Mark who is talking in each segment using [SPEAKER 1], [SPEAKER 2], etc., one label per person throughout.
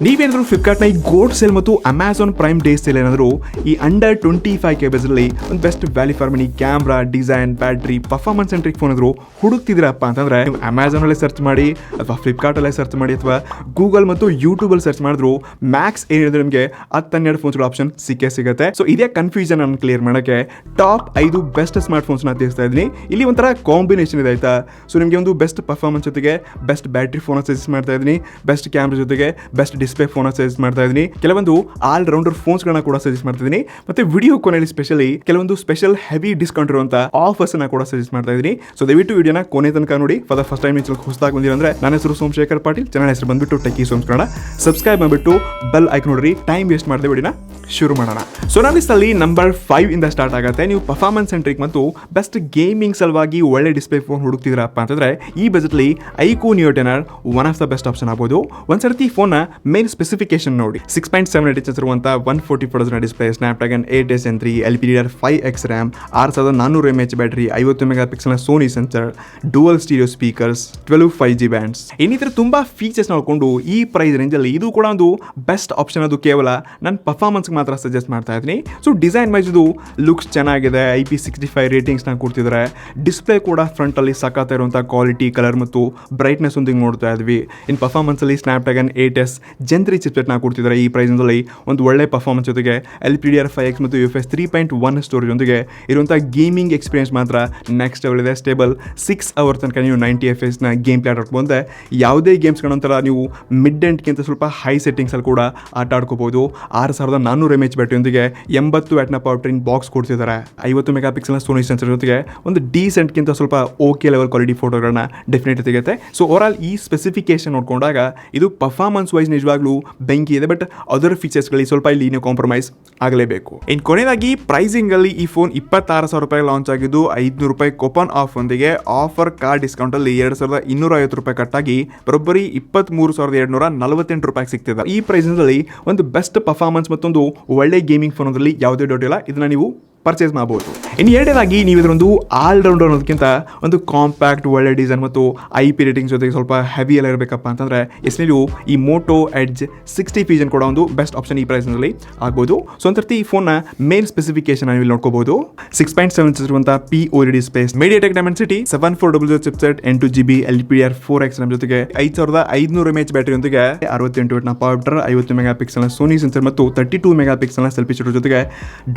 [SPEAKER 1] ನೀವೇನಾದರೂ ಫ್ಲಿಪ್ಕಾರ್ಟ್ನ ಈ gold sale ಮತ್ತು ಅಮೆಝಾನ್ ಪ್ರೈಮ್ ಡೇ ಸೇಲ್ ಏನಾದರೂ ಈ ಅಂಡರ್ 25K ಬಜೆಟ್ನಲ್ಲಿ ಒಂದು best value for money camera, design, battery, performance centric phone ಆದರೂ ಹುಡುಕ್ತಿದ್ದೀರಪ್ಪ ಅಂತಂದ್ರೆ ನೀವು ಅಮೆಝಾನಲ್ಲೇ ಸರ್ಚ್ ಮಾಡಿ ಅಥವಾ ಫ್ಲಿಪ್ಕಾರ್ಟಲ್ಲೇ ಸರ್ಚ್ ಮಾಡಿ ಅಥವಾ ಗೂಗಲ್ ಮತ್ತು ಯೂಟ್ಯೂಬಲ್ಲಿ ಸರ್ಚ್ ಮಾಡಿದ್ರು ಮ್ಯಾಕ್ಸ್ ಏನಿದೆ ನಿಮಗೆ 10-12 ಫೋನ್ಸ್ಗಳ ಆಪ್ಷನ್ ಸಿಗುತ್ತೆ. ಸೊ ಇದೇ ಕನ್ಫ್ಯೂಷನ್ ಅನ್ನು ಕ್ಲಿಯರ್ ಮಾಡೋಕ್ಕೆ ಟಾಪ್ 5 ಬೆಸ್ಟ್ ಸ್ಮಾರ್ಟ್ ಫೋನ್ಸ್ನ ತಿಳಿಸ್ತಾ ಇದ್ದೀನಿ. ಇಲ್ಲಿ ಒಂಥರ ಕಾಂಬಿನೇಷನ್ ಇದೆ ಆಯ್ತಾ. ಸೊ ನಿಮಗೆ ಒಂದು ಬೆಸ್ಟ್ ಪರ್ಫಾರ್ಮೆನ್ಸ್ ಜೊತೆಗೆ ಬೆಸ್ಟ್ ಬ್ಯಾಟ್ರಿ ಫೋನ್ ಸಜೆಸ್ಟ್ ಮಾಡ್ತಾ ಇದ್ದೀನಿ, ಬೆಸ್ಟ್ ಕ್ಯಾಮ್ರಾ ಜೊತೆಗೆ ಬೆಸ್ಟ್ ಡಿಸ್ಪ್ಲೇ ಫೋನ್ ಸಜೆಸ್ಟ್ ಮಾಡ್ತಾ ಇದ್ದೀನಿ, ಕೆಲವೊಂದು ಆಲ್ ರೌಂಡರ್ ಫೋನ್ಸ್ ಗಳನ್ನ ಕೂಡ ಸಜೆಸ್ಟ್ ಮಾಡ್ತಾ ಇದ್ದೀನಿ. ಮತ್ತೆ ವಿಡಿಯೋ ಕೊನೆಯಲ್ಲಿ ಸ್ಪೆಷಲಿ ಕೆಲವೊಂದು ಸ್ಪೆಷಲ್ ಹೆವಿ ಡಿಸ್ಕೌಂಟ್ ಇರುವಂತ ಆಫರ್ಸ್ ಅನ್ನ ಕೂಡ ಸಜೆಸ್ಟ್ ಮಾಡ್ತಾ ಇದ್ದೀನಿ. ಸೊ ದಯವಿಟ್ಟು ವಿಡಿಯೋನ ಕೊನೆ ತನಕ ನೋಡಿ. ಫಾರ್ ದ ಫಸ್ಟ್ ಟೈಮ್ ಹೊಸದಾಗಿ ಬಂದಿರೋ ಅಂದ್ರೆ ನನ್ನ ಹೆಸರು ಸೋಮಶೇಖರ್ ಪಾಟೀಲ್, ಚಾನಲ್ ಹೆಸರು ಬಂದ್ಬಿಟ್ಟು ಟೆಕ್ಕಿ ಸೋಮ್ಸ್ ಕನ್ನಡ. ಸಬ್ಸ್ಕ್ರೈಬ್ ಮಾಡಿಬಿಟ್ಟು ಬೆಲ್ ಐಕಾನ್ ನೋಡ್ರಿ. ಟೈಮ್ ವೇಸ್ಟ್ ಮಾಡದೆ ವಿಡಿಯೋನ ಶುರು ಮಾಡೋಣ. ಸೊ ನನ್ನ ಲಿಸ್ಟಲ್ಲಿ ನಂಬರ್ 5 ಇಂದ ಸ್ಟಾರ್ಟ್ ಆಗುತ್ತೆ. ನೀವು ಪರ್ಫಾರ್ಮೆನ್ಸ್ ಸೆಂಟ್ರಿಕ್ ಮತ್ತು ಬೆಸ್ಟ್ ಗೇಮಿಂಗ್ ಸಲುವಾಗಿ ಒಳ್ಳೆ ಡಿಸ್ಪ್ಲೇ ಫೋನ್ ಹುಡುಕ್ತಿದ್ರಪ್ಪ ಅಂತಂದ್ರೆ ಈ ಬಜೆಟ್ಲಿ iQOO neo 10R one of the best option ಆಗ್ಬೋದು. ಒಂದ್ಸರ್ತಿ ಫೋನ್ ಮೇನ್ ಸ್ಪೆಸಿಫಿಕೇಶನ್ ನೋಡಿ. 6.7 ಇಂಚಸ್ ಇರುವಂತ 144 Hz display, Snapdragon 8 Gen 3, LPDDR5X RAM, 6400 mAh battery, 50 megapixel Sony sensor, dual stereo speakers, 12 5G bands, ಇನ್ನಿತರ ತುಂಬಾ ಫೀಚರ್ಸ್ ನೋಡಿಕೊಂಡು ಈ ಪ್ರೈಸ್ ರೇಂಜ್ ಅಲ್ಲಿ ಇದು ಕೂಡ ಒಂದು ಬೆಸ್ಟ್ ಆಪ್ಷನ್. ಅದು ಕೇವಲ ನನ್ನ ಪರ್ಫಾರ್ಮೆನ್ಸ್ ಮಾತ್ರ ಸಜೆಸ್ಟ್ ಮಾಡ್ತಾ ಇದ್ದೀನಿ. ಸೊ ಡಿಸೈನ್ ವೈಸ್ ಇದು ಲುಕ್ಸ್ ಚೆನ್ನಾಗಿದೆ, IP65 ರೇಟಿಂಗ್ಸ್ನ ಕೊಡ್ತಿದ್ದಾರೆ. ಡಿಸ್ಪ್ಲೇ ಕೂಡ ಫ್ರಂಟ್ ಅಲ್ಲಿ ಸಖತ್ ಇರುವಂಥ ಕ್ವಾಲಿಟಿ, ಕಲರ್ ಮತ್ತು ಬ್ರೈಟ್ನೆಸ್ ಒಂದಿಗೆ ನೋಡ್ತಾ ಇದ್ವಿ. ಇನ್ ಪರ್ಫಾರ್ಮೆನ್ಸ್ ಅಲ್ಲಿ ಸ್ನ್ಯಾಪ್ಡ್ರ್ಯಾಗನ್ 8S Gen 3 ಚಿಪ್ಸೆಟ್ನ ಕೊಡ್ತಿದ್ದಾರೆ. ಈ ಪ್ರೈಸ್ನಲ್ಲಿ ಒಂದು ಒಳ್ಳೆ ಪರ್ಫಾರ್ಮೆನ್ಸ್ ಜೊತೆಗೆ LPDDR5X ಮತ್ತು UFS 3.1 ಸ್ಟೋರೇಜ್ ಜೊತೆಗೆ ಇರುವಂಥ ಗೇಮಿಂಗ್ ಎಕ್ಸ್ಪೀರಿಯನ್ಸ್ ಮಾತ್ರ ನೆಕ್ಸ್ಟ್ ಲೆವೆಲ್ ಇದೆ. ಸ್ಟೇಬಲ್ 6 ಅವರ್ ತನಕ ನೀವು 90 FPS ಗೇಮ್ ಪ್ಲೇ ಆಟಾಡ್ಕೊ ಬಂದರೆ ಯಾವುದೇ ಗೇಮ್ಸ್ಗಳಂತರ ನೀವು ಮಿಡ್ ಎಂಡ್ಗಿಂತ ಸ್ವಲ್ಪ ಹೈ ಸೆಟ್ಟಿಂಗ್ಸಲ್ಲಿ ಕೂಡ ಆಟ ಆಡ್ಕೋಬಹುದು. 6400 mAh ಬ್ಯಾಟ್ರಿಯೊಂದಿಗೆ 80 ವ್ಯಾಟ್ನ ಪವರ್ ಟ್ರೈನ್ ಬಾಕ್ಸ್ ಕೊಡ್ತಿದ್ದಾರೆ. 50 ಮೆಗಾಪಿಕ್ಸೆಲ್ನ ಸೋನಿ ಸೆನ್ಸರ್ ಜೊತೆಗೆ ಒಂದು ಡೀಸೆಂಟ್ಗಿಂತ ಸ್ವಲ್ಪ ಓಕೆ ಲೆವೆಲ್ ಕ್ವಾಲಿಟಿ ಫೋಟೋಗಳನ್ನ ಡೆಫಿನೆಟ್ ತೆಗೆಯುತ್ತೆ. ಸೊ ಓವರ್ ಆಲ್ ಈ ಸ್ಪೆಸಿಫಿಕೇಶನ್ ನೋಡ್ಕೊಂಡಾಗ ಇದು ಪರ್ಫಾರ್ಮೆನ್ಸ್ ವೈಸ್ ನಿಜವಾಗ್ಲೂ ಬೆಂಕಿ ಇದೆ. ಬಟ್ ಅದರ್ ಫೀಚರ್ಸ್ಗಳಿಗೆ ಸ್ವಲ್ಪ ಇಲ್ಲಿ ನೀವು ಕಾಂಪ್ರಮೈಸ್ ಆಗಲೇಬೇಕು. ಇನ್ನು ಕೊನೆಯದಾಗಿ ಪ್ರೈಸಿಂಗ್ ಅಲ್ಲಿ ಈ ಫೋನ್ 26,000 ರೂಪಾಯಿ ಲಾಂಚ್ ಆಗಿದ್ದು, 500 ರೂಪಾಯಿ ಕೂಪನ್ ಆಫ್ ಒಂದಿಗೆ ಆಫರ್ ಕಾರ್ ಡಿಸ್ಕೌಂಟ್ ಅಲ್ಲಿ 2250 ರೂಪಾಯಿ ಕಟ್ಟಾಗಿ ಬರೋಬ್ಬರಿ 23,248 ರೂಪಾಯಿ ಸಿಗ್ತಿದೆ. ಈ ಪ್ರೈಸ್ ಅಲ್ಲಿ ಒಂದು ಬೆಸ್ಟ್ ಪರ್ಫಾರ್ಮೆನ್ಸ್ ಮತ್ತೊಂದು ಒಳ್ಳೆ ಗೇಮಿಂಗ್ ಫೋನ್ ಅದರಲ್ಲಿ ಯಾವುದೇ ಡೌಟ್ ಇಲ್ಲ. ಇದನ್ನ ನೀವು ಪರ್ಚೇಸ್ ಮಾಡಬಹುದು. ಇನ್ನು ಎರಡನೇದಾಗಿ ನೀವು ಇದರೊಂದು ಆಲ್ ರೌಂಡರ್ ಅನ್ನೋದಕ್ಕಿಂತ ಒಂದು ಕಾಂಪ್ಯಾಕ್ಟ್ ಒಳ್ಳೆ ಡಿಸೈನ್ ಮತ್ತು IP ರೇಟಿಂಗ್ ಜೊತೆಗೆ ಸ್ವಲ್ಪ ಹೆವಿ ಎಲ್ಲ ಇರಬೇಕಪ್ಪ ಅಂತಂದ್ರೆ ನೀವು ಈ ಮೋಟೋ ಎಡ್ಜ್ 60 ಫ್ಯೂಷನ್ ಕೂಡ ಒಂದು ಬೆಸ್ಟ್ ಆಪ್ಷನ್ ಈ ಪ್ರೈಸ್ನಲ್ಲಿ ಆಗ್ಬೋದು. ಸೊ ಒಂದ್ಸರ್ತಿ ಈ ಫೋನ್ನ ಮೇನ್ ಸ್ಪೆಸಿಫಿಕೇಶನ್ ನೀವು ನೋಡ್ಕೋಬಹುದು. 6.7 ಇಂಚಸ್ ಇರುವಂಥ POLED display, MediaTek Dimensity 7400 chipset, 8GB LPDDR4X RAM ಜೊತೆಗೆ 5500 mAh ಬ್ಯಾಟರಿಯೊಂದಿಗೆ 68 ವ್ಯಾಟ್ನ ಪವರ್ ಟ್ರೈನ್, 50 ಮೆಗಾಪಿಕ್ಸೆಲ್ನ ಸೋನಿ ಸೆನ್ಸರ್ ಮತ್ತು 32 ಮೆಗಾಪಿಕ್ಸೆಲ್ನ ಸೆಲ್ಫಿ ಶೂಟರ್ ಜೊತೆಗೆ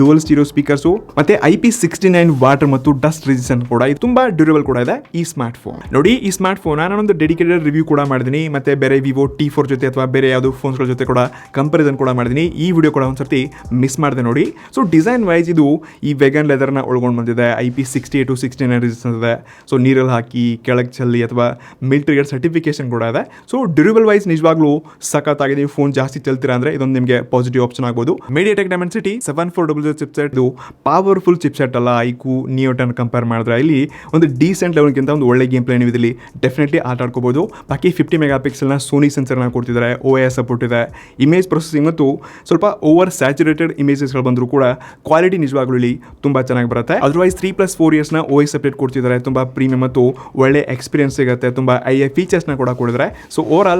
[SPEAKER 1] ಡುವಲ್ ಸ್ಟೀರಿಯೋ ಸ್ಪೀಕರ್ಸು ಮತ್ತೆ IP69 ವಾಟರ್ ಮತ್ತು ಡಸ್ಟ್ ರೆಸಿಸ್ಟೆಂಟ್ ಕೂಡ ಇದು ತುಂಬಾ ಡ್ಯೂರಬಲ್ ಕೂಡ ಇದೆ ಈ ಸ್ಮಾರ್ಟ್ ಫೋನ್. ನೋಡಿ ಈ ಸ್ಮಾರ್ಟ್ ಫೋನ್ ನಾನೊಂದು ಡೆಡಿಕೇಟೆಡ್ ರಿವ್ಯೂ ಕೂಡ ಮಾಡಿದ್ದೀನಿ. ಮತ್ತೆ ಬೇರೆ ವಿವೋ T4 ಜೊತೆ ಅಥವಾ ಬೇರೆ ಯಾವುದು ಫೋನ್ಸ್ಗಳ ಜೊತೆ ಕೂಡ ಕಂಪಾರಿಸನ್ ಕೂಡ ಮಾಡಿದ್ದೀನಿ. ಈ ವಿಡಿಯೋ ಕೂಡ ಒಂದ್ಸರ್ತಿ ಮಿಸ್ ಮಾಡಿದೆ ನೋಡಿ. ಸೊ ಡಿಸೈನ್ ವೈಸ್ ಇದು ಈ ವೆಗನ್ ಲೆದರ್ನ ಒಳಗೊಂಡು ಬಂದಿದೆ. IP68 69 ರೆಸಿಸ್ಟೆನ್ಸ್ ಇದೆ. ಸೊ ನೀರಲ್ಲಿ ಹಾಕಿ ಕೆಳಗೆ ಚೆಲ್ಲಿ ಅಥವಾ ಮಿಲಿಟರಿ ಸರ್ಟಿಫಿಕೇಶನ್ ಕೂಡ ಇದೆ. ಸೊ ಡ್ಯೂರಬಲ್ ವೈಸ್ ನಿಜವಾಗ್ಲೂ ಸಖತ್ತಾಗಿದೆ. ನೀವು ಫೋನ್ ಜಾಸ್ತಿ ಚೆಲ್ತೀರಾ ಅಂದ್ರೆ ಇದೊಂದು ನಿಮಗೆ ಪಾಸಿಟಿವ್ ಆಪ್ಷನ್ ಆಗ್ಬೋದು. MediaTek Dimensity 7400 ಚಿಪ್ಸೆಟ್ ಇದು ಪವರ್ಫುಲ್ ಚಿಪ್ಸೆಟ್ ಅಲ್ಲ. ಐಕ್ಯೂ ನಿಯೋ 10 ಕಂಪೇರ್ ಮಾಡಿದ್ರೆ ಇಲ್ಲಿ ಒಂದು ಡೀಸೆಂಟ್ ಲೆವೆಲ್ಗಿಂತ ಒಂದು ಒಳ್ಳೆ ಗೇಮ್ ಪ್ಲೇ ನೀವು ಇದರಲ್ಲಿ ಡೆಫಿನೆಟ್ಲಿ ಆಟ ಆಡ್ಕೋಬಹುದು. ಬಾಕಿ 50 ಮೆಗಾಪಿಕ್ಸೆಲ್ನ ಸೋನಿ ಸೆನ್ಸರ್ನ ಕೊಡ್ತಿದ್ದಾರೆ. OIS ಸಪೋರ್ಟ್ ಇದೆ. ಇಮೇಜ್ ಪ್ರೊಸೆಸಿಂಗ್ ಮತ್ತು ಸ್ವಲ್ಪ ಓವರ್ ಸ್ಯಾಚುರೇಟೆಡ್ ಇಮೇಜಸ್ಗಳು ಬಂದರೂ ಕೂಡ ಕ್ವಾಲಿಟಿ ನಿಜವಾಗ್ಲೂ ಇಲ್ಲಿ ತುಂಬ ಚೆನ್ನಾಗಿ ಬರುತ್ತೆ. ಅದರ್ವೈಸ್ 3+4 ಇಯರ್ಸ್ನ OIS ಅಪ್ಡೇಟ್ ಕೊಡ್ತಿದ್ದಾರೆ. ತುಂಬ ಪ್ರೀಮಿಯಂ ಮತ್ತು ಒಳ್ಳೆ ಎಕ್ಸ್ಪೀರಿಯನ್ಸ್ ಸಿಗುತ್ತೆ. ತುಂಬ AI ಫೀಚರ್ಸ್ನ ಕೂಡ ಕೊಡಿದ್ರೆ. So over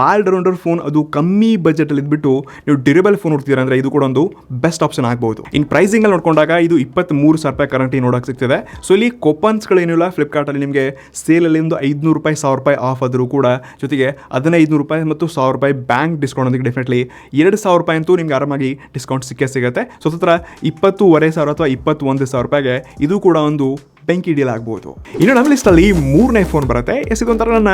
[SPEAKER 1] all rounder phone ಅದು ಕಮ್ಮಿ ಬಜೆಟಲ್ಲಿ ಇದ್ಬಿಟ್ಟು ನೀವು ಡ್ಯೂರಬಲ್ ಫೋನ್ ನೋಡ್ತೀರಾ ಅಂದರೆ ಇದು ಕೂಡ ಒಂದು ಬೆಸ್ಟ್ ಆಪ್ಷನ್ ಆಗ್ಬೋದು. ಇನ್ ಪ್ರೈಸಿಂಗ್ ಅಲ್ಲಿ ನೋಡ್ಕೊಂಡಾಗ ಇದು 23,000 ರೂಪಾಯಿ ಕರೆಂಟ್ಲಿ ನೋಡಕ್ಕೆ ಸಿಗ್ತದೆ. ಸೊ ಇಲ್ಲಿ ಕೂಪನ್ಸ್ಗಳೇನಿಲ್ಲ. ಫ್ಲಿಪ್ಕಾರ್ಟಲ್ಲಿ ನಿಮಗೆ ಸೇಲಲ್ಲಿ ಒಂದು 500 ರೂಪಾಯಿ 1000 ರೂಪಾಯಿ ಆಫ್ ಆದರೂ ಕೂಡ ಜೊತೆಗೆ 1500 ರೂಪಾಯಿ ಮತ್ತು 1000 ರೂಪಾಯಿ ಬ್ಯಾಂಕ್ ಡಿಸ್ಕೌಂಟ್ ಅಂದಿಗೆ ಡೆಫಿನೆಟ್ಲಿ 2000 ರೂಪಾಯಿ ಅಂತೂ ನಿಮ್ಗೆ ಆರಾಮಾಗಿ ಡಿಸ್ಕೌಂಟ್ ಸಿಗುತ್ತೆ. ಸೊ ಹತ್ರ 20,500 ಅಥವಾ 21,000 ರೂಪಾಯಿಗೆ ಇದು ಕೂಡ ಒಂದು ಬೆಂಕಿ ಡೀಲ್ ಆಗ್ಬೋದು. ಇನ್ನು ನಮ್ಮ ಲಿಸ್ಟಲ್ಲಿ 3ನೇ ಫೋನ್ ಬರುತ್ತೆ. ಇದೊಂಥರ ನನ್ನ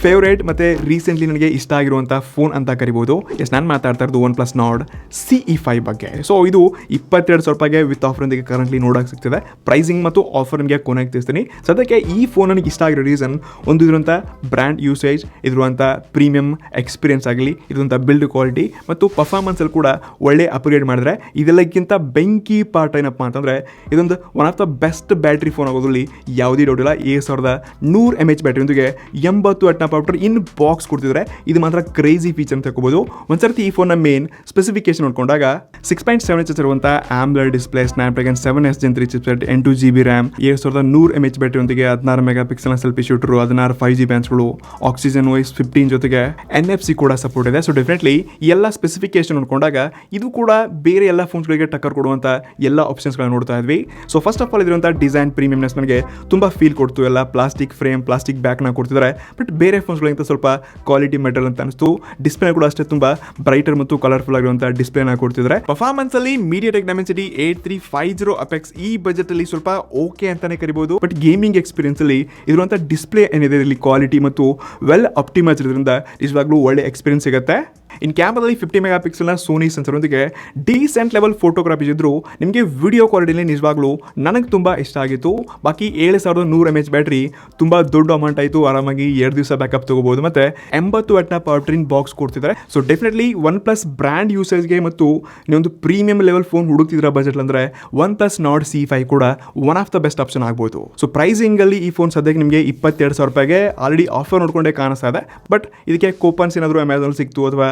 [SPEAKER 1] ಫೇವ್ರೇಟ್ ಮತ್ತು ರೀಸೆಂಟ್ಲಿ ನನಗೆ ಇಷ್ಟ ಆಗಿರುವಂಥ ಫೋನ್ ಅಂತ ಕರಿಬೋದು. ನಾನು ಮಾತಾಡ್ತಾ ಇರೋದು OnePlus Nord CE5 ಬಗ್ಗೆ. ಸೊ ಇದು 22,000 ರೂಪಾಯಿಗೆ ವಿತ್ ಆಫರ್ನೊಂದಿಗೆ ಕರೆಂಟ್ಲಿ ನೋಡೋಕೆ ಸಿಗ್ತದೆ. ಪ್ರೈಸಿಂಗ್ ಮತ್ತು ಆಫರ್ ನಿಮಗೆ ಕೊನೆಗೆ ತಿಳಿಸ್ತೀನಿ. ಸದ್ಯಕ್ಕೆ ಈ ಫೋನ್ ನನಗೆ ಇಷ್ಟ ಆಗಿರೋ ರೀಸನ್ ಒಂದು ಇರುವಂಥ ಬ್ರ್ಯಾಂಡ್ ಯೂಸೇಜ್, ಇರುವಂಥ ಪ್ರೀಮಿಯಂ ಎಕ್ಸ್ಪೀರಿಯನ್ಸ್ ಆಗಲಿ, ಇರುವಂಥ ಬಿಲ್ಡ್ ಕ್ವಾಲಿಟಿ ಮತ್ತು ಪರ್ಫಾರ್ಮೆನ್ಸಲ್ಲಿ ಕೂಡ ಒಳ್ಳೆ ಅಪ್ಗ್ರೇಡ್ ಮಾಡಿದ್ರೆ ಇದೆಲ್ಲಕ್ಕಿಂತ ಬೆಂಕಿ ಪಾರ್ಟ್ ಏನಪ್ಪ ಅಂತಂದರೆ ಇದೊಂದು one of the best battery phone ಆಗೋದ್ರಲ್ಲಿ ಯಾವುದೇ ಡೌಟ್ ಇಲ್ಲ. 7100 mAh ಬ್ಯಾಟ್ರಿಯೊಂದಿಗೆ 80 ವಾಟ್ನ ಪವರ್ ಇನ್ ಬಾಕ್ಸ್ ಕೊಡ್ತಿದ್ದಾರೆ. ಇದು ಮಾತ್ರ ಕ್ರೇಜಿ ಫೀಚರ್ ಅಂತ ಹೇಳ್ಕೋಬಹುದು. ಒಂದ್ಸರ್ತಿ ಈ ಫೋನ್ನ ಮೇನ್ ಸ್ಪೆಸಿಫಿಕೇಶನ್ ನೋಡ್ಕೊಂಡಾಗ 6.7 inches ಇರುವಂತಹ AMOLED display, Snapdragon 7S Gen 3 chipset, 8GB RAM, 7100 mAh ಬ್ಯಾಟ್ರಿಯೊಂದಿಗೆ 16 ಮೆಗಾಪಿಕ್ಸೆಲ್ ಸೆಲ್ಫಿ ಶೂಟರ್, 16 5G ಬ್ಯಾಂಡ್ಸ್ಗಳು, ಆಕ್ಸಿಜನ್ OS 15 ಜೊತೆಗೆ NFC ಕೂಡ ಸಪೋರ್ಟ್ ಇದೆ. ಸೊ ಡೆಫಿನೆಟ್ಲಿ ಎಲ್ಲ ಸ್ಪೆಸಿಫಿಕೇಶನ್ ನೋಡ್ಕೊಂಡಾಗ ಇದು ಕೂಡ ಬೇರೆ ಎಲ್ಲ ಫೋನ್ಸ್ಗಳಿಗೆ ಟಕ್ಕರ್ ಕೊಡುವಂಥ ಎಲ್ಲ ಆಪ್ಷನ್ಸ್ಗಳನ್ನ ನೋಡ್ತಾ ಇದ್ವಿ. ಸೊ ಫಸ್ಟ್ ಆಫ್ ಆಲ್ ಇದಿರುವಂಥ ಡಿಸೈನ್ ಪ್ರೀಮಿಯಮ್ನೆಸ್ ನನಗೆ ತುಂಬ ಫೀಲ್ ಕೊಡ್ತು. ಎಲ್ಲ ಪ್ಲಾಸ್ಟಿಕ್ ಫ್ರೇಮ್, ಪ್ಲಾಸ್ಟಿಕ್ ಬ್ಯಾಕ್ನ ಕೊಡ್ತಿದ್ದಾರೆ. ಬಟ್ ಬೇರೆ ಫೋನ್ಸ್ಗಳಿಗಿಂತ ಸ್ವಲ್ಪ ಕ್ವಾಲಿಟಿ ಮೆಟೀರಿಯಲ್ ಅಂತ ಅನಿಸ್ತು. ಡಿಸ್ಪ್ಲೇ ಕೂಡ ಅಷ್ಟೇ ತುಂಬ ಬ್ರೈಟರ್ ಮತ್ತು ಕಲರ್ಫುಲ್ ಆಗಿರುವಂಥ ಡಿಸ್ಪ್ಲೇನ ಕೊಡ್ತಿದ್ದಾರೆ. ಪರ್ಫಾರ್ಮೆನ್ಸ್ ಅಲ್ಲಿ MediaTek Dimensity 8350 ಅಪೆಕ್ಸ್ ಈ ಬಜೆಟ್ ಅಲ್ಲಿ ಸ್ವಲ್ಪ ಓಕೆ ಅಂತಾನೆ ಕರಿಬಹುದು. ಬಟ್ ಗೇಮಿಂಗ್ ಎಕ್ಸ್ಪೀರಿಯನ್ಸ್ ಅಲ್ಲಿ ಇರುವಂಥ ಡಿಸ್ಪ್ಲೇ ಏನಿದೆ ಇಲ್ಲಿ ಕ್ವಾಲಿಟಿ ಮತ್ತು ವೆಲ್ ಆಪ್ಟಿಮೈಸ್ ಇರೋದ್ರಿಂದ ನಿಜವಾಗ್ಲೂ ಒಳ್ಳೆ ಎಕ್ಸ್ಪೀರಿಯನ್ಸ್ ಸಿಗುತ್ತೆ. ಇನ್ ಕ್ಯಾಮ್ರಾದಲ್ಲಿ 50 ಮೆಗಾಪಿಕ್ಸೆಲ್ನ ಸೋನಿ ಸೆನ್ಸರ್ನೊಂದಿಗೆ ಡೀಸೆಂಟ್ ಲೆವೆಲ್ ಫೋಟೋಗ್ರಫಿ ಇದ್ದರೂ ನಿಮಗೆ ವಿಡಿಯೋ ಕ್ವಾಲಿಟಿಯಲ್ಲಿ ನಿಜವಾಗ್ಲೂ ನನಗೆ ತುಂಬ ಇಷ್ಟ ಆಗಿತ್ತು. ಬಾಕಿ 7100 mAh ಬ್ಯಾಟ್ರಿ ತುಂಬ ದೊಡ್ಡ ಅಮೌಂಟ್ ಆಯಿತು. ಆರಾಮಾಗಿ 2 ದಿವಸ ಬ್ಯಾಕಪ್ ತಗೋಬಹುದು. ಮತ್ತು 80 ವಾಟ್ನ ಪವರ್ ಟ್ರಿನ್ ಬಾಕ್ಸ್ ಕೊಡ್ತಿದ್ದಾರೆ. ಸೊ ಡೆಫಿನೆಟ್ಲಿ OnePlus ಬ್ರ್ಯಾಂಡ್ ಯೂಸೇಜ್ಗೆ ಮತ್ತು ನೀವೊಂದು ಪ್ರೀಮಿಯಂ ಲೆವೆಲ್ ಫೋನ್ ಹುಡುಕ್ತಿದ್ರ ಬಜೆಟ್ ಅಂದರೆ OnePlus Nord C5 ಕೂಡ one of the best option ಆಗ್ಬೋದು. ಸೊ ಪ್ರೈಸಿಂಗಲ್ಲಿ ಈ ಫೋನ್ ಸದ್ಯಕ್ಕೆ ನಿಮಗೆ 22,000 ರೂಪಾಯಿಗೆ ಆಲ್ರೆಡಿ ಆಫರ್ ನೋಡ್ಕೊಂಡೇ ಕಾಣಿಸ್ತಾ ಇದೆ. ಬಟ್ ಇದಕ್ಕೆ ಕೂಪನ್ಸ್ ಏನಾದರೂ ಅಮೆಝಾನ್ ಸಿಕ್ತು ಅಥವಾ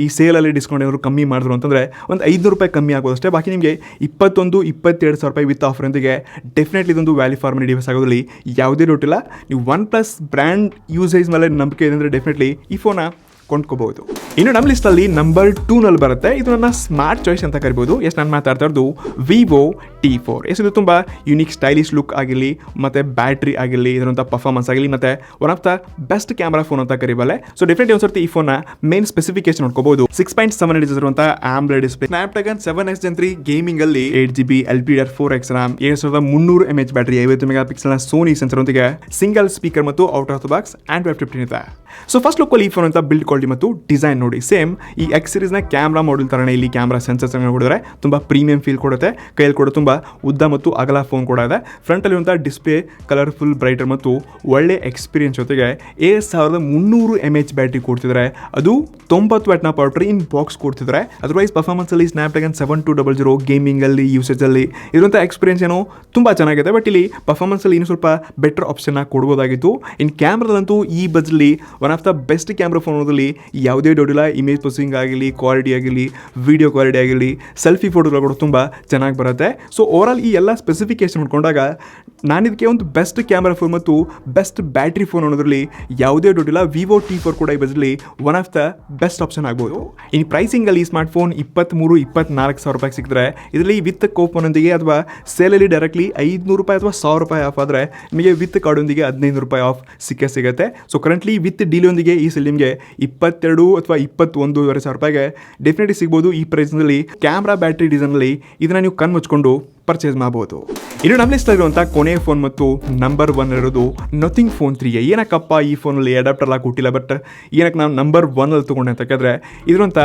[SPEAKER 1] ಈ ಸೇಲಲ್ಲಿ ಡಿಸ್ಕೌಂಟ್ ಏನಾದ್ರು ಕಮ್ಮಿ ಮಾಡಿದ್ರು ಅಂತಂದರೆ ಒಂದು 500 ರೂಪಾಯಿ ಕಮ್ಮಿ ಆಗೋದು ಅಷ್ಟೇ. ಬಾಕಿ ನಿಮಗೆ 22,000 ರೂಪಾಯಿ ವಿತ್ ಆಫರ್ನೊಂದಿಗೆ ಡೆಫಿನೆಟ್ಲಿ ಇದೊಂದು ವ್ಯಾಲ್ಯೂ ಫಾರ್ ಮನಿ ಡಿವೈಸ್ ಆಗೋದ್ರಲ್ಲಿ ಯಾವುದೇ ಡೌಟ್ ಇಲ್ಲ. ನೀವು OnePlus ಬ್ರ್ಯಾಂಡ್ ಯೂಸೇಜ್ ಮೇಲೆ ನಂಬಿಕೆ ಇದೆ ಅಂದರೆ ಡೆಫಿನೆಟ್ಲಿ ಈ ಫೋನ ಕೊಂಡ್ಕೋಬಹುದು. ಇನ್ನು ನಮ್ಮ ಲಿಸ್ಟಲ್ಲಿ ನಂಬರ್ 2ನಲ್ಲಿ ಬರುತ್ತೆ. ಇದು ನನ್ನ ಸ್ಮಾರ್ಟ್ ಚಾಯ್ಸ್ ಅಂತ ಕರಿಬೋದು. ನಾನು ಮಾತಾಡ್ತಾ ಇರೋದು ವಿವೋ T4. ಇದು ತುಂಬ ಯುನಿಕ್ ಸ್ಟೈಲಿಶ್ ಲುಕ್ ಆಗಿರಲಿ, ಮತ್ತು ಬ್ಯಾಟ್ರಿ ಆಗಿರಲಿ, ಇದರಂಥ ಪರ್ಫಾರ್ಮೆನ್ಸ್ ಆಗಲಿ, ಮತ್ತು one of the best camera phone ಅಂತ ಕರಿಬಲ್ಲೆ. ಸೊ ಡೆಫಿನೆಟ್ಲಿ ಒಂದ್ಸರ್ತಿ ಈ ಫೋನ್ನ ಮೇನ್ ಸ್ಪೆಸಿಫಿಕೇಶನ್ ನೋಡ್ಕೋಬಹುದು. 6.7 inches ಇರುವಂಥ AMOLED display, Snapdragon 7S Gen 3 gaming ಅಲ್ಲಿ 8GB LPDDR4X RAM, 7300 mAh battery, 50 ಮೆಗಾಪಿಕ್ಸೆಲ್ನ ಸೋನಿ ಸೆನ್ಸರ್ ಒಂದಿಗೆ ಸಿಂಗಲ್ ಸ್ಪೀಕರ್ ಮತ್ತು out of the box Android 15 ಇದೆ. ಸೊ ಫಸ್ಟ್ ಲುಕ್ಕಲ್ಲಿ ಈ ಫೋನ್ ಅಂತ ಬಿಲ್ಡ್ ಕ್ವಾಲಿಟಿ ಮತ್ತು ಡಿಸೈನ್ ನೋಡಿ ಸೇಮ್ ಈ X ಸೀರೀಸ್ನ ಕ್ಯಾಮ್ರಾ ಮಾಡೆಲ್ ತರನೇ ಇಲ್ಲಿ ಕ್ಯಾಮ್ರಾ ಸೆನ್ಸರ್ಸ್ ನೋಡಿದ್ರೆ ತುಂಬ ಪ್ರೀಮಿಯಂ ಫೀಲ್ ಕೊಡುತ್ತೆ. ಕೈಯಲ್ಲಿ ಕೂಡ ತುಂಬ ಉದ್ದ ಮತ್ತು ಅಗಲ ಫೋನ್ ಕೂಡ ಇದೆ. ಫ್ರಂಟಲ್ಲಿರುವಂಥ ಡಿಸ್ಪ್ಲೇ ಕಲರ್ಫುಲ್ ಬ್ರೈಟರ್ ಮತ್ತು ಒಳ್ಳೆ ಎಕ್ಸ್ಪೀರಿಯನ್ಸ್ ಜೊತೆಗೆ 7300 mAh ಬ್ಯಾಟ್ರಿ ಕೊಡ್ತಿದ್ದಾರೆ. ಅದು 90 ವಾಟ್ನ ಪವರ್ ಇನ್ ಬಾಕ್ಸ್ ಕೊಡ್ತಿದ್ದಾರೆ. ಅದರ್ವೈಸ್ ಪರ್ಫಾರ್ಮೆನ್ಸಲ್ಲಿ ಸ್ನ್ಯಾಪ್ಡ್ರ್ಯಾಗನ್ 7200 ಗೇಮಿಂಗಲ್ಲಿ ಯೂಸೇಜಲ್ಲಿ ಇರುವಂಥ ಎಕ್ಸ್ಪೀರಿಯನ್ಸ್ ಏನೋ ತುಂಬ ಚೆನ್ನಾಗಿದೆ. ಬಟ್ ಇಲ್ಲಿ ಪರ್ಫಾರ್ಮೆನ್ಸಲ್ಲಿ ಇನ್ನೂ ಸ್ವಲ್ಪ ಬೆಟರ್ ಆಪ್ಷನ್ನ ಕೊಡ್ಬೋದಾಗಿತ್ತು. ಇನ್ನು ಕ್ಯಾಮ್ರಾದಲ್ಲಂತೂ ಈ ಬಜೆಟ್ಲಿ one of the best camera ಫೋನಲ್ಲಿ ಯಾವುದೇ ಡೌಟ್ ಇಲ್ಲ. ಇಮೇಜ್ ಪ್ರೊಸೆಸಿಂಗ್ ಆಗಲಿ, ಕ್ವಾಲಿಟಿ ಆಗಿರಲಿ, ವಿಡಿಯೋ ಕ್ವಾಲಿಟಿ ಆಗಿರಲಿ, ಸೆಲ್ಫಿ ಫೋಟೋಗಳು ಕೂಡ ತುಂಬ ಚೆನ್ನಾಗಿ ಬರುತ್ತೆ. ಸೊ ಓವರಾಲ್ ಈ ಎಲ್ಲ ಸ್ಪೆಸಿಫಿಕೇಶನ್ ನೋಡ್ಕೊಂಡಾಗ ನಾನು ಇದಕ್ಕೆ ಒಂದು ಬೆಸ್ಟ್ ಕ್ಯಾಮ್ರಾ ಫೋನ್ ಮತ್ತು ಬೆಸ್ಟ್ ಬ್ಯಾಟ್ರಿ ಫೋನ್ ಅನ್ನೋದ್ರಲ್ಲಿ ಯಾವುದೇ ಡೌಟ್ ಇಲ್ಲ. ವಿವೋ T4 ಕೂಡ ಈ ಬಜೆಟ್ಲಿ one of the best option ಆಗ್ಬೋದು. ಇನ್ನು ಪ್ರೈಸಿಂಗಲ್ಲಿ ಈ ಸ್ಮಾರ್ಟ್ ಫೋನ್ 23-24 ಸಾವಿರ ರೂಪಾಯಿಗೆ ಸಿಕ್ಕಿದ್ರೆ ಇದರಲ್ಲಿ ವಿತ್ ಕೂಪನ್ನೊಂದಿಗೆ ಅಥವಾ ಸೇಲಲ್ಲಿ ಡೈರೆಕ್ಟ್ಲಿ 500 ರೂಪಾಯಿ ಅಥವಾ 1000 ರೂಪಾಯಿ ಆಫ್ ಆದರೆ ನಿಮಗೆ ವಿತ್ ಕಾರ್ಡೊಂದಿಗೆ 1500 ರೂಪಾಯಿ ಆಫ್ ಸಿಗುತ್ತೆ. ಸೊ ಕರೆಂಟ್ಲಿ ವಿತ್ ಡೀಲೊಂದಿಗೆ ಈ ಸೆಲ್ ನಿಮಗೆ 22 ಅಥವಾ 21,500 ರೂಪಾಯಿಗೆ ಡೆಫಿನೆಟ್ಲಿ ಸಿಗ್ಬೋದು. ಈ ಪ್ರೈಸ್ನಲ್ಲಿ ಕ್ಯಾಮ್ರಾ ಬ್ಯಾಟ್ರಿ ಡಿಸೈನಲ್ಲಿ ಇದನ್ನು ನೀವು ಕಣ್ಣು ಮುಚ್ಕೊಂಡು ಪರ್ಚೇಸ್ ಮಾಡಬಹುದು. ಇನ್ನು ನಮ್ಮ ಲಿಸ್ಟ್ ಇರುವಂಥ ಕೊನೆ ಫೋನ್ ಮತ್ತು ನಂಬರ್ 1 ಇರೋದು ನಥಿಂಗ್ ಫೋನ್ 3. ಏನಕ್ಕಪ್ಪ ಈ ಫೋನಲ್ಲಿ ಅಡಾಪ್ಟರ್ ಎಲ್ಲ ಕೊಟ್ಟಿಲ್ಲ, ಬಟ್ ಏನಕ್ಕೆ ನಾನು ನಂಬರ್ 1 ತೊಗೊಂಡೆ ಅಂತ ಕೇಳಿದ್ರೆ ಇದಿರುವಂಥ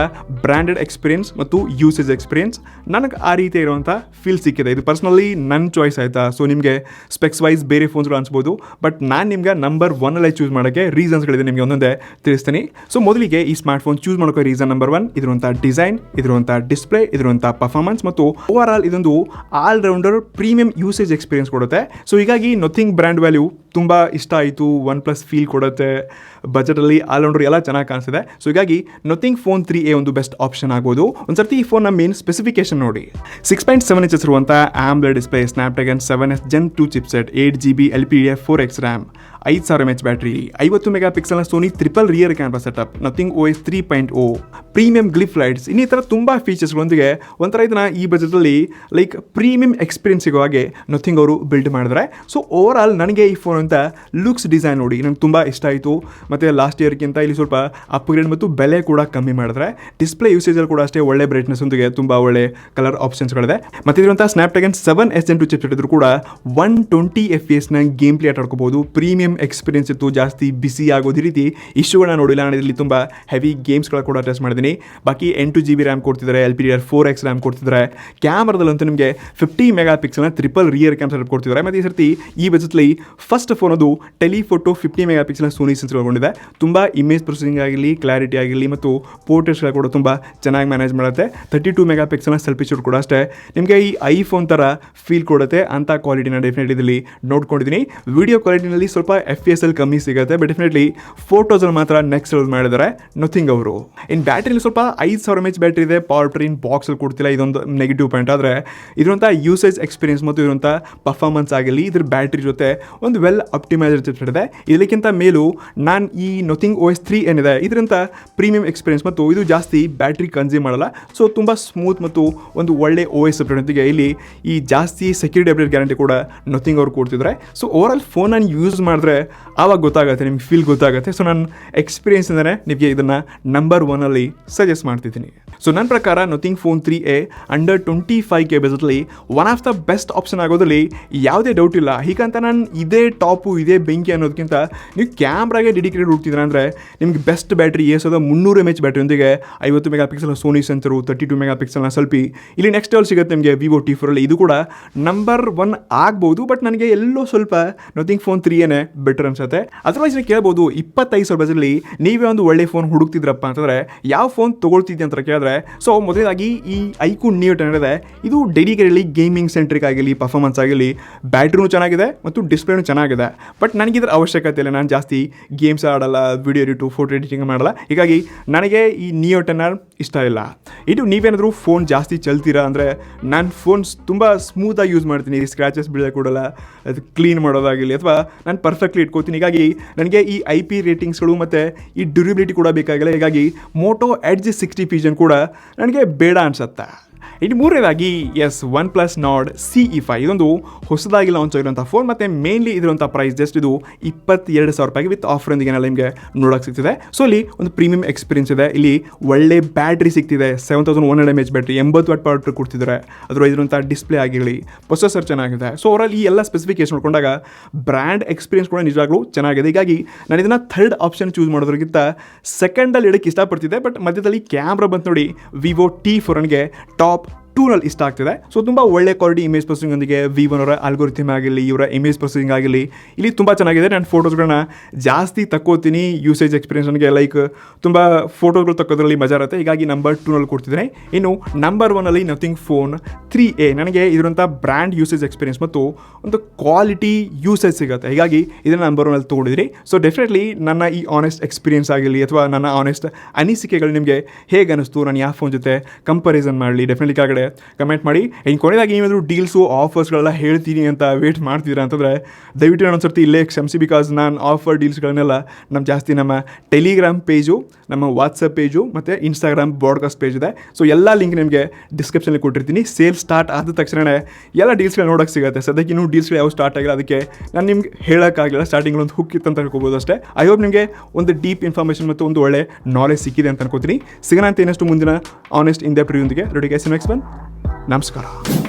[SPEAKER 1] ಬ್ರ್ಯಾಂಡೆಡ್ ಎಕ್ಸ್ಪೀರಿಯನ್ಸ್ ಮತ್ತು ಯೂಸೇಜ್ ಎಕ್ಸ್ಪೀರಿಯನ್ಸ್ ನನಗೆ ಆ ರೀತಿ ಇರುವಂಥ ಫೀಲ್ ಸಿಕ್ಕಿದೆ. ಇದು ಪರ್ಸ್ನಲಿ ನನ್ನ ಚಾಯ್ಸ್ ಆಯಿತಾ. ಸೊ ನಿಮಗೆ ಸ್ಪೆಕ್ಸ್ ವೈಸ್ ಬೇರೆ ಫೋನ್ಸ್ಗಳು ಅನ್ಸ್ಬೋದು, ಬಟ್ ನಾನು ನಿಮ್ಗೆ ನಂಬರ್ 1 ಚೂಸ್ ಮಾಡೋಕ್ಕೆ ರೀಸನ್ಸ್ಗಳಿದೆ. ನಿಮಗೆ ಒಂದೊಂದೇ ತಿಳಿಸ್ತೀನಿ. ಸೊ ಮೊದಲಿಗೆ ಈ ಸ್ಮಾರ್ಟ್ ಫೋನ್ ಚೂಸ್ ಮಾಡೋಕ್ಕೆ ರೀಸನ್ ನಂಬರ್ 1 ಇದಿರುವಂಥ ಡಿಸೈನ್, ಇದಿರುವಂಥ ಡಿಸ್ಪ್ಲೇ, ಇದಿರುವಂಥ ಪರ್ಫಾರ್ಮೆನ್ಸ್ ಮತ್ತು ಓವರ್ ಆಲ್ ಇದೊಂದು ಆಲ್ರೌಂಡರ್ ಪ್ರೀಮಿಯಂ ಯೂಸೇಜ್ ಎಕ್ಸ್ಪೀರಿಯನ್ಸ್ ಕೊಡುತ್ತೆ. ಸೊ ಹೀಗಾಗಿ ನಥಿಂಗ್ ಬ್ರ್ಯಾಂಡ್ ವ್ಯಾಲ್ಯೂ ತುಂಬ ಇಷ್ಟ ಆಯಿತು. OnePlus ಫೀಲ್ ಕೊಡುತ್ತೆ, ಬಜೆಟಲ್ಲಿ ಆಲ್ರೌಂಡರ್ ಎಲ್ಲ ಚೆನ್ನಾಗಿ ಕಾಣಿಸಿದೆ. ಸೊ ಹೀಗಾಗಿ ನಥಿಂಗ್ ಫೋನ್ 3A ಒಂದು ಬೆಸ್ಟ್ ಆಪ್ಷನ್ ಆಗ್ಬೋದು. ಒಂದ್ಸರ್ತಿ ಈ ಫೋನ್ನ ಮೇನ್ ಸ್ಪೆಸಿಫಿಕೇಶನ್ ನೋಡಿ. 6.7 inches ಇರುವಂಥ AMOLED display, Snapdragon 7S Gen 2 chipset, 8GB LPDDR4X RAM, 5000 mAh battery, 50 ಮೆಗಾಪಿಕ್ಸೆಲ್ನ Sony triple rear camera setup, Nothing OS 3.0, premium glyph lights, ಇನ್ನೀ ಥರ ತುಂಬ ಫೀಚರ್ಸ್ಗಳೊಂದಿಗೆ ಒಂಥರ ಇದನ್ನ ಈ ಬಜೆಟಲ್ಲಿ ಲೈಕ್ ಪ್ರೀಮಿಯಂ ಎಕ್ಸ್ಪೀರಿಯನ್ಸ್ ಸಿಗೋ ಹಾಗೆ ನಥಿಂಗ್ ಅವರು ಬಿಲ್ಡ್ ಮಾಡಿದ್ರೆ. ಸೊ ಓವರ್ ಆಲ್ ನನಗೆ ಈ ಫೋನ್ ಅಂತ ಲುಕ್ಸ್ ಡಿಸೈನ್ ನೋಡಿ ನನಗೆ ತುಂಬ ಇಷ್ಟ ಆಯಿತು. ಮತ್ತು ಲಾಸ್ಟ್ ಇಯರ್ಗಿಂತ ಇಲ್ಲಿ ಸ್ವಲ್ಪ ಅಪ್ಗ್ರೇಡ್ ಮತ್ತು ಬೆಲೆ ಕೂಡ ಕಮ್ಮಿ ಮಾಡಿದ್ರೆ. ಡಿಸ್ಪ್ಲೇ ಯೂಸೇಜಲ್ಲಿ ಕೂಡ ಅಷ್ಟೇ ಒಳ್ಳೆ ಬ್ರೈಟ್ನೆಸ್ ಒಂದಿಗೆ ತುಂಬ ಒಳ್ಳೆ ಕಲರ್ ಆಪ್ಷನ್ಸ್ಗಳಿದೆ. ಮತ್ತು ಇರುವಂಥ ಸ್ನ್ಯಾಪ್ಡ್ರ್ಯಾಗನ್ 7S Gen 2 ಚಿಪ್ಸೆಟ್ ಇದ್ರೂ ಕೂಡ 120 FPS ಗೇಮ್ ಪ್ಲೇ ಆಟ ಆಡ್ಕೋಬಹುದು. ಪ್ರೀಮಿಯಂ ಎಕ್ಸ್ಪೀರಿಯನ್ಸ್ ಇತ್ತು, ಜಾಸ್ತಿ ಬಿಸಿ ಆಗೋದು ರೀತಿ ಇಶ್ಯೂಗಳನ್ನ ನೋಡಿಲ್ಲ. ನಾನು ಇದರಲ್ಲಿ ತುಂಬ ಹೆವಿ ಗೇಮ್ಸ್ಗಳ ಕೂಡ ಟೆಸ್ಟ್ ಮಾಡಿದ್ದೀನಿ. ಬಾಕಿ 8GB RAM ಕೊಡ್ತಿದ್ದಾರೆ, LPDDR4X RAM ಕೊಡ್ತಿದ್ದಾರೆ. ಕ್ಯಾಮ್ರಾದಲ್ಲಂತೂ ನಿಮಗೆ 50 ಮೆಗಾಪಿಕ್ಸೆಲ್ನ ಟ್ರಿಪಲ್ ರಿಯರ್ ಕ್ಯಾಮ್ರಾ ಸೆಟಪ್ ಕೊಡ್ತಿದ್ದಾರೆ. ಮತ್ತು ಈ ಸರ್ತಿ ಈ ಬಜೆಟ್ಲಿ ಫಸ್ಟ್ ಫಸ್ಟ್ ಫೋನ್ ಅದು telephoto 50 mega pixel Sony sensor ಒಳಗೊಂಡಿದೆ. ತುಂಬ ಇಮೇಜ್ ಪ್ರೊಸೆಸಿಂಗ್ ಆಗಲಿ, ಕ್ಲಾರಿಟಿ ಆಗಲಿ ಮತ್ತು ಪೋರ್ಟ್ರೇಟ್ಸ್ಗಳು ಕೂಡ ತುಂಬ ಚೆನ್ನಾಗಿ ಮ್ಯಾನೇಜ್ ಮಾಡುತ್ತೆ. 32 ಮೆಗಾ ಪಿಕ್ಸೆಲ್ನ ಸೆಲ್ಫಿ ಶೂಟ್ ಕೂಡ ಅಷ್ಟೇ ನಿಮಗೆ ಈ ಐಫೋನ್ ಥರ ಫೀಲ್ ಕೊಡುತ್ತೆ. ಅಂಥ ಕ್ವಾಲಿಟಿನ ಡೆಫಿನೆಟ್ಲಿ ಇದರಲ್ಲಿ ನೋಡ್ಕೊಂಡಿದ್ದೀನಿ. ವಿಡಿಯೋ ಕ್ವಾಲಿಟಿನಲ್ಲಿ ಸ್ವಲ್ಪ FPS ಕಮ್ಮಿ ಸಿಗುತ್ತೆ, ಬಟ್ ಡೆಫಿನೆಟ್ಲಿ ಫೋಟೋಸಲ್ಲಿ ಮಾತ್ರ ನೆಕ್ಸ್ಟ್ ಲೆವೆಲ್ ಮಾಡಿದ್ದಾರೆ ನಥಿಂಗ್ ಅವರು. ಇನ್ನು ಬ್ಯಾಟ್ರಿಲಿ ಸ್ವಲ್ಪ 5000 mAh ಬ್ಯಾಟ್ರಿ ಇದೆ. ಪವರ್ ಟ್ರೈನ್ ಬಾಕ್ಸಲ್ಲಿ ಕೊಡ್ತಿಲ್ಲ, ಇದೊಂದು ನೆಗೆಟಿವ್ ಪಾಯಿಂಟ್. ಆದರೆ ಇದರಂಥ ಯೂಸೇಜ್ ಎಕ್ಸ್ಪೀರಿಯನ್ಸ್ ಮತ್ತು ಇದರಂಥ ಪರ್ಫಾರ್ಮೆನ್ಸ್ ಆಗಲಿ, ಇದ್ರ ಬ್ಯಾಟ್ರಿ ಜೊತೆ ಒಂದು ವೆಲ್ ಆಪ್ಟಿಮೈಸ್ಡ್ ಚಿಪ್ ಇದೆ. ಇದಕ್ಕಿಂತ ಮೇಲೂ ನಾನು ಈ ನಥಿಂಗ್ OS 3 ಏನಿದೆ ಇದರಂಥ ಪ್ರೀಮಿಯಂ ಎಕ್ಸ್ಪೀರಿಯನ್ಸ್ ಮತ್ತು ಇದು ಜಾಸ್ತಿ ಬ್ಯಾಟ್ರಿ ಕನ್ಸ್ಯೂಮ್ ಮಾಡಲ್ಲ. ಸೊ ತುಂಬ ಸ್ಮೂತ್ ಮತ್ತು ಒಂದು ಒಳ್ಳೆ OS ಅಪ್ಡೇಟ್ಗೆ ಇಲ್ಲಿ ಈ ಜಾಸ್ತಿ ಸೆಕ್ಯೂರಿಟಿ ಅಪ್ಡೇಟ್ ಗ್ಯಾರಂಟಿ ಕೂಡ ನಥಿಂಗ್ ಅವ್ರು ಕೊಡ್ತಿದ್ದಾರೆ. ಸೊ ಓವರಾಲ್ ಫೋನ್ ನಾನು ಯೂಸ್ ಮಾಡಿದ್ರೆ ಆವಾಗ ಗೊತ್ತಾಗುತ್ತೆ, ನಿಮ್ಗೆ ಫೀಲ್ ಗೊತ್ತಾಗುತ್ತೆ. ಸೊ ನನ್ನ ಎಕ್ಸ್ಪೀರಿಯನ್ಸಿಂದನೇ ನಿಮಗೆ ಇದನ್ನು ನಂಬರ್ 1 ಸಜೆಸ್ಟ್ ಮಾಡ್ತಿದ್ದೀನಿ. ಸೊ ನನ್ನ ಪ್ರಕಾರ Nothing phone 3A under 25K ಬಜೆಟ್ಲಿ one of the best option ಆಗೋದ್ರಲ್ಲಿ ಯಾವುದೇ ಡೌಟ್ ಇಲ್ಲ. ಹೀಗಂತ ನಾನು ಇದೇ ಟಾಪು ಇದೇ ಬೆಂಕಿ ಅನ್ನೋದಕ್ಕಿಂತ ನೀವು ಕ್ಯಾಮ್ರಾಗೆ ಡೆಡಿಕೇಟೆಡ್ ಹುಡ್ತಿದ್ರೆ ಅಂದರೆ ನಿಮ್ಗೆ ಬೆಸ್ಟ್ ಬ್ಯಾಟ್ರಿ 300 mAh ಬ್ಯಾಟ್ರಿಯೊಂದಿಗೆ 50 mega pixel Sony sensor, 32 mega ಪಿಕ್ಸೆಲ್ನ ಸೆಲ್ಫಿ ಇಲ್ಲಿ ನೆಕ್ಸ್ಟ್ ಲೆವೆಲ್ ಸಿಗುತ್ತೆ ನಿಮಗೆ Vivo T4 ಇದು ಕೂಡ ನಂಬರ್ 1 ಆಗ್ಬೋದು. ಬಟ್ ನನಗೆ ಎಲ್ಲೋ ಸ್ವಲ್ಪ ನಥಿಂಗ್ ಫೋನ್ 3A ಬೆಟರ್ ಅನ್ಸುತ್ತೆ. ಅದರ್ವೈಸ್ ನೀವು ಕೇಳ್ಬೋದು 25,000 ಬಜೆಟ್ಲಿ ನೀವೇ ಒಂದು ಒಳ್ಳೆ ಫೋನ್ ಹುಡುಕ್ತಿದ್ರಪ್ಪ ಅಂತಂದರೆ ಯಾವ ಫೋನ್ ತೊಗೊಳ್ತಿದ್ದೆ ಅಂತ ಕೇಳಿದ್ರೆ, ಸೊ ಮೊದಲಾಗಿ ಈ ಐಕ್ಯೂನ್ Neo 10 ಇದೆ. ಇದು ಡೆಡಿಕೇಟೆಡ್ಲಿ ಗೇಮಿಂಗ್ ಸೆಂಟ್ರಿಕ್ ಆಗಲಿ, ಪರ್ಫಾರ್ಮೆನ್ಸ್ ಆಗಲಿ, ಬ್ಯಾಟ್ರಿನೂ ಚೆನ್ನಾಗಿದೆ ಮತ್ತು ಡಿಸ್ಪ್ಲೇನೂ ಚೆನ್ನಾಗಿದೆ. ಬಟ್ ನನಗಿದ್ರ ಅವಶ್ಯಕತೆ ಇಲ್ಲ, ನಾನು ಜಾಸ್ತಿ ಗೇಮ್ಸ್ ಆಡಲ್ಲ, ವಿಡಿಯೋ ಎಡಿಟು, ಫೋಟೋ ಎಡಿಟಿಂಗ್ ಮಾಡಲ್ಲ. ಹೀಗಾಗಿ ನನಗೆ ಈ Neo 10 ಇಷ್ಟ ಇಲ್ಲ. ಇದು ನೀವೇನಾದರೂ ಫೋನ್ ಜಾಸ್ತಿ ಚಲ್ತೀರಾ ಅಂದರೆ ನಾನು ಫೋನ್ಸ್ ತುಂಬ ಸ್ಮೂತಾಗಿ ಯೂಸ್ ಮಾಡ್ತೀನಿ, ಸ್ಕ್ರ್ಯಾಚಸ್ ಬೀಳೋಕೆ ಕೊಡಲ್ಲ, ಅದು ಕ್ಲೀನ್ ಮಾಡೋದಾಗಲಿ ಅಥವಾ ನಾನು ಪರ್ಫೆಕ್ಟ್ಲಿ ಇಟ್ಕೋತೀನಿ. ಹೀಗಾಗಿ ನನಗೆ ಈ IP ರೇಟಿಂಗ್ಸ್ಗಳು ಮತ್ತು ಈ ಡ್ಯೂರಿಬಿಲಿಟಿ ಕೂಡ ಬೇಕಾಗಿಲ್ಲ. ಹೀಗಾಗಿ ಮೋಟೋ ಎಡ್ಜ್ 60 Fusion ಕೂಡ ನನಗೆ ಬೇಡ ಅನ್ಸುತ್ತೆ. ಇನ್ನು ಮೂರನೇದಾಗಿ OnePlus Nord CE5 ಇದೊಂದು ಹೊಸದಾಗಿ ಲಾಂಚ್ ಆಗಿರುವಂಥ ಫೋನ್. ಮತ್ತು ಮೇನ್ಲಿ ಇದಿರುವಂಥ ಪ್ರೈಸ್ ಜಸ್ಟ್ ಇದು 22,000 ರೂಪಾಯಿಗೆ ವಿತ್ ಆಫರೊಂದಿಗೆ ನಿಮಗೆ ನೋಡೋಕೆ ಸಿಗ್ತಿದೆ. ಸೊ ಇಲ್ಲಿ ಒಂದು ಪ್ರೀಮಿಯಂ ಎಕ್ಸ್ಪೀರಿಯನ್ಸ್ ಇದೆ. ಇಲ್ಲಿ ಒಳ್ಳೆ ಬ್ಯಾಟ್ರಿ ಸಿಗ್ತಿದೆ, 7100 mAh ಬ್ಯಾಟ್ರಿ, 80 ವಾಟ್ ಪವರ್ ಕೊಡ್ತಿದ್ದಾರೆ. ಅದರ ಇದಿರುವಂಥ ಡಿಸ್ಪ್ಲೇ ಆಗಿರಲಿ, ಪ್ರೊಸೆಸರ್ ಚೆನ್ನಾಗಿದೆ. ಸೊ ಓವರಾಲ್ ಈ ಎಲ್ಲ ಸ್ಪೆಸಿಫಿಕೇಶನ್ ನೋಡಿಕೊಂಡಾಗ ಬ್ರ್ಯಾಂಡ್ ಎಕ್ಸ್ಪೀರಿಯನ್ಸ್ ಕೂಡ ನಿಜವಾಗ್ಲೂ ಚೆನ್ನಾಗಿದೆ. ಹೀಗಾಗಿ ನಾನು ಇದನ್ನು ಥರ್ಡ್ ಆಪ್ಷನ್ ಚೂಸ್ ಮಾಡೋದ್ರಿಗಿಂತ ಸೆಕೆಂಡಲ್ಲಿ ಇಡೋಕ್ಕೆ ಇಷ್ಟಪಡ್ತಿದ್ದೆ. ಬಟ್ ಮಧ್ಯದಲ್ಲಿ ಕ್ಯಾಮ್ರಾ ಬಂತು ನೋಡಿ, Vivo T4 ಟಾಪ್ 2 ಇಷ್ಟ ಆಗ್ತಿದೆ. ಸೊ ತುಂಬ ಒಳ್ಳೆ ಕ್ವಾಲಿಟಿ ಇಮೇಜ್ ಪ್ರೊಸೆಸಿಂಗ್ ಒಂದಿಗೆ Vivo ಅವರ ಆಲ್ಗೋರಿಥಮ್ ಆಗಿರಲಿ, ಇವರ ಇಮೇಜ್ ಪ್ರೊಸೆಸಿಂಗ್ ಆಗಿರಲಿ ಇಲ್ಲಿ ತುಂಬ ಚೆನ್ನಾಗಿದೆ. ನಾನು ಫೋಟೋಸ್ಗಳನ್ನ ಜಾಸ್ತಿ ತಕ್ಕೋತೀನಿ. ಯೂಸೇಜ್ ಎಕ್ಸ್ಪೀರಿಯನ್ಸ್ ನನಗೆ ಲೈಕ್ ತುಂಬ ಫೋಟೋಗಳು ತಕ್ಕೋದ್ರಲ್ಲಿ ಮಜಾ ಇರುತ್ತೆ. ಹೀಗಾಗಿ ನಂಬರ್ 2 ಕೊಡ್ತಿದ್ದೀನಿ. ಇನ್ನು ನಂಬರ್ 1 ನಥಿಂಗ್ ಫೋನ್ 3A ನನಗೆ ಇದರಂಥ ಬ್ರ್ಯಾಂಡ್ ಯೂಸೇಜ್ ಎಕ್ಸ್ಪೀರಿಯನ್ಸ್ ಮತ್ತು ಒಂದು ಕ್ವಾಲಿಟಿ ಯೂಸೇಜ್ ಸಿಗುತ್ತೆ. ಹೀಗಾಗಿ ಇದನ್ನು ನಂಬರ್ 1 ತೊಗೊಂಡಿದ್ದೀನಿ. ಸೊ ಡೆಫಿನೆಟ್ಲಿ ನನ್ನ ಈ ಆನೆಸ್ಟ್ ಎಕ್ಸ್ಪೀರಿಯನ್ಸ್ ಆಗಿರಲಿ ಅಥವಾ ನನ್ನ ಆನೆಸ್ಟ್ ಅನಿಸಿಕೆಗಳು ನಿಮಗೆ ಹೇಗೆ ಅನ್ನಿಸ್ತು, ನಾನು ಯಾವ ಫೋನ್ ಜೊತೆ ಕಂಪ್ಯಾರಿಸನ್ ಮಾಡಲಿ ಡೆಫಿನೆಟ್ಲಿ ಕೆಳಗಡೆ ಕಮೆಂಟ್ ಮಾಡಿ. ಇನ್ನು ಕೊನೆಯದಾಗಿ ಏನಾದರೂ ಡೀಲ್ಸು ಆಫರ್ಸ್ಗಳೆಲ್ಲ ಹೇಳ್ತೀನಿ ಅಂತ ವೇಟ್ ಮಾಡ್ತಿದ್ದೀರಾ ಅಂತಂದರೆ ದಯವಿಟ್ಟು ನಾನು ಒಂದ್ಸರ್ತಿ ಇಲ್ಲೇ ಕ್ಷಮಿಸಿ. ಬಿಕಾಸ್ ನಾನು ಆಫರ್ ಡೀಲ್ಸ್ಗಳನ್ನೆಲ್ಲ ಜಾಸ್ತಿ ನಮ್ಮ ಟೆಲಿಗ್ರಾಮ್ ಪೇಜು, ನಮ್ಮ ವಾಟ್ಸಪ್ ಪೇಜು ಮತ್ತು ಇನ್ಸ್ಟಾಗ್ರಾಮ್ ಬ್ರಾಡ್ಕಾಸ್ಟ್ ಪೇಜ್ ಇದೆ. ಸೊ ಎಲ್ಲ ಲಿಂಕ್ ನಿಮಗೆ ಡಿಸ್ಕ್ರಿಪ್ಷನಲ್ಲಿ ಕೊಟ್ಟಿರ್ತೀನಿ. ಸೇಲ್ ಸ್ಟಾರ್ಟ್ ಆದ ತಕ್ಷಣ ಎಲ್ಲ ಡೀಲ್ಸ್ಗಳು ನೋಡೋಕ್ಕೆ ಸಿಗುತ್ತೆ. ಸದ್ಯಕ್ಕೆ ಇನ್ನೂ ಡೀಲ್ಸ್ಗಳು ಯಾವ ಸ್ಟಾರ್ಟ್ ಆಗಿಲ್ಲ, ಅದಕ್ಕೆ ನಾನು ನಿಮ್ಗೆ ಹೇಳೋಕ್ಕಾಗಲಿಲ್ಲ. ಸ್ಟಾರ್ಟಿಂಗ್ ಒಂದು ಹುಕ್ ಇತ್ತು ಅಂತ ಹೇಳ್ಕೋಬೋದು ಅಷ್ಟೇ. ಐ ಹೋಪ್ ನಿಮಗೆ ಒಂದು ಡೀಪ್ ಇನ್ಫಾರ್ಮೇಷನ್ ಮತ್ತು ಒಂದು ಒಳ್ಳೆ ನಾಲೆಜ್ ಸಿಕ್ಕಿದೆ ಅಂತ ಅನ್ಕೋತೀನಿ. ಸಿಗೋಣ ಅಂತ ಇನ್ನಷ್ಟು ಮುಂದಿನ ಆನೆಸ್ಟ್ ಇನ್ ಡೆಪ್ತ್ ರಿವ್ಯೂಂದಿಗೆ. Ready guys, next one. ನಮಸ್ಕಾರ.